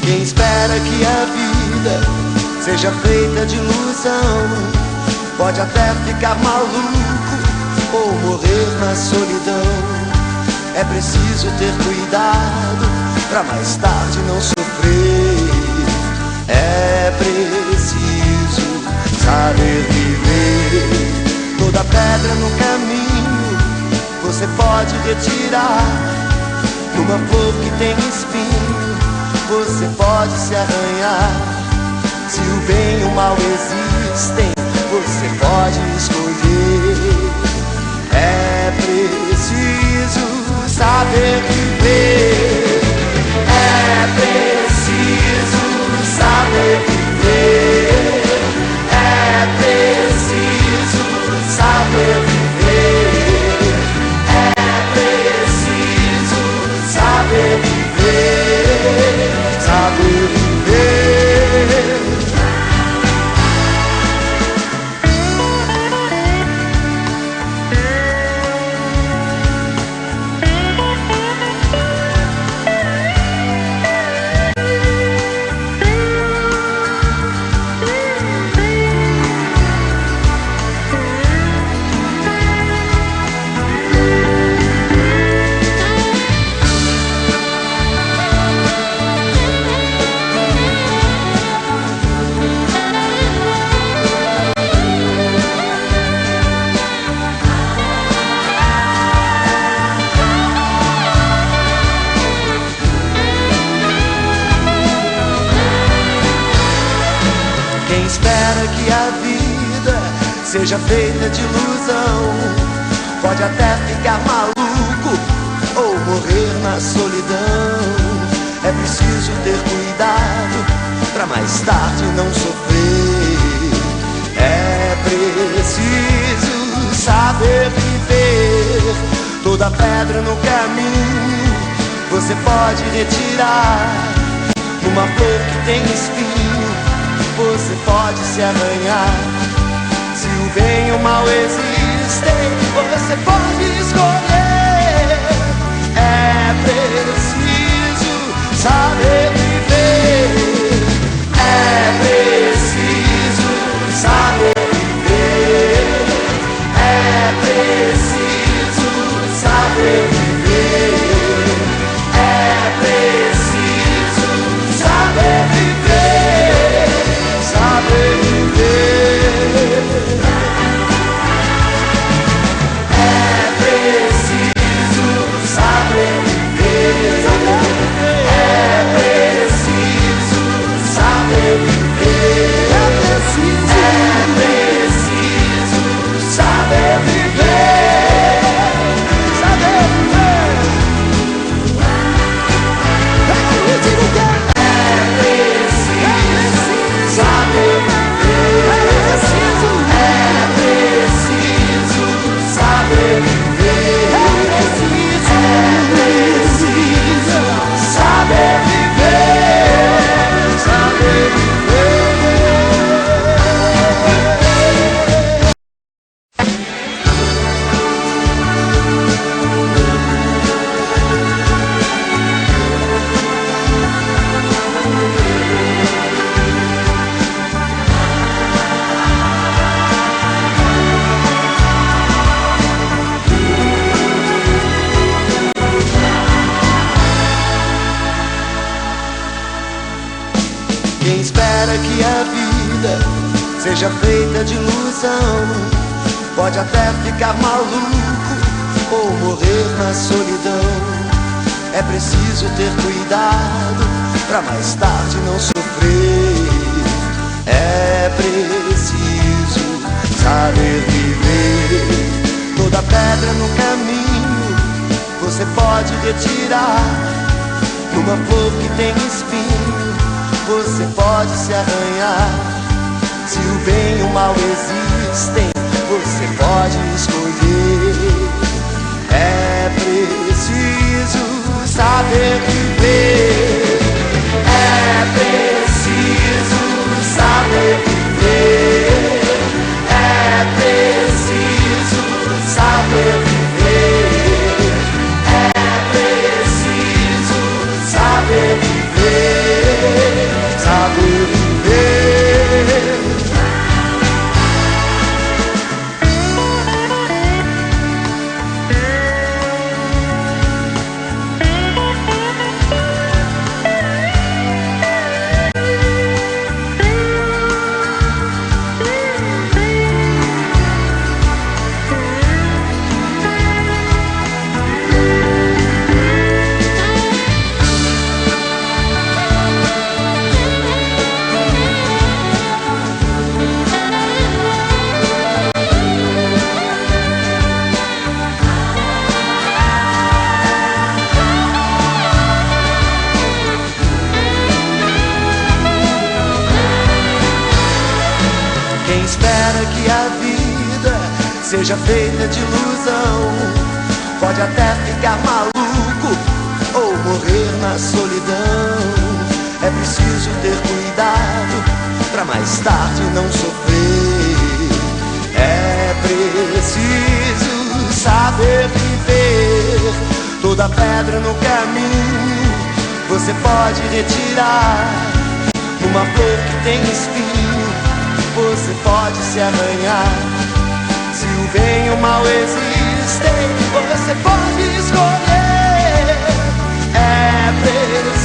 Quem espera que a vida seja feita de ilusão pode até ficar maluco ou morrer na solidão. É preciso ter cuidado pra mais tarde não sofrer. É preciso saber viver. Toda pedra no caminho você pode retirar. Numa flor que tem espinho você pode se arranhar. Se o bem e o mal existem, você pode escolher. É preciso saber viver. É preciso saber viver. É preciso saber viver. É preciso saber viver. Saber viver. Quem espera que a vida seja feita de ilusão pode até ficar maluco ou morrer na solidão. É preciso ter cuidado pra mais tarde não sofrer. É preciso saber viver. Toda pedra no caminho você pode retirar. Numa flor que tem espinho você pode se arranhar. Se o bem e o mal existem, você pode escolher. É preciso saber viver. É preciso saber viver. É preciso saber viver. É preciso saber viver. Saber viver. É preciso saber viver. É preciso saber viver. É preciso saber viver. Saber viver. Eu digo que é preciso saber viver. É preciso saber viver. É preciso saber viver. Saber viver. Quem espera que a vida seja feita de ilusão pode até ficar maluco ou morrer na solidão. É preciso ter cuidado pra mais tarde não sofrer. É preciso saber viver. Toda pedra no caminho você pode retirar. Numa flor que tem espinho você pode se arranhar. Se o bem e o mal existem, você pode escolher. É preciso saber viver. É preciso saber viver. É preciso saber viver. É preciso saber viver. que a vida seja feita de ilusão. Pode até ficar maluco ou morrer na solidão. É preciso ter cuidado pra mais tarde não sofrer. É preciso saber viver. Toda pedra no caminho você pode retirar. Numa flor que tem espinho você pode se arranhar. Se o bem e o mal existem, você pode escolher. É preciso